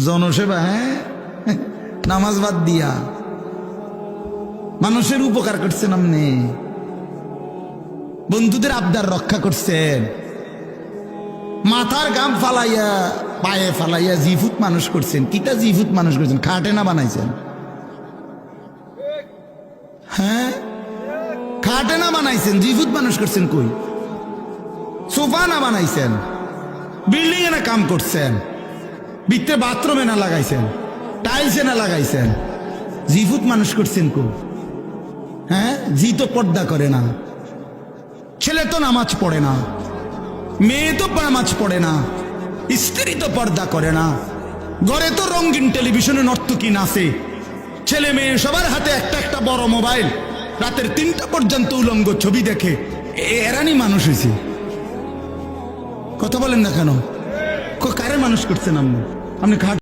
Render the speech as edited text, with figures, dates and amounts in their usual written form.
জনসেবা, হ্যাঁ, নামাজ বাদ দিয়া মানুষের উপকার করছেন আপনি, বন্ধুদের আবদার রক্ষা করছেন, মাথার গাম ফালাইয়া পায়ে ফালাইয়া জিফুত মানুষ করছেন। কিটা জিফুত মানুষ করছেন? খাটে না বানাইছেন? হ্যাঁ, খাটে না বানাইছেন, জিফুত মানুষ করছেন। কই সোফা না বানাইছেন? বিল্ডিং এ না কাম করছেন? ভিতরে বাথরুমে না লাগাইছেন? টাইলসে না লাগাইছেন? জিফুত মানুষ করছেন। কো হ্যাঁ, জি তো পর্দা করে না, ছেলে তো নামাজ পড়ে না, মেয়ে তো নামাজ পড়ে না, স্ত্রী তো পর্দা করে না, ঘরে তো রঙিন টেলিভিশনে নর্তকী নাচে, ছেলে মেয়ে সবার হাতে একটা একটা বড় মোবাইল, রাতের 3টা পর্যন্ত উলঙ্গ ছবি দেখে। এরানি মানুষ হয়েছে? কথা বলেন না কেন? কারে মানুষ করছেন আপনি? আপনি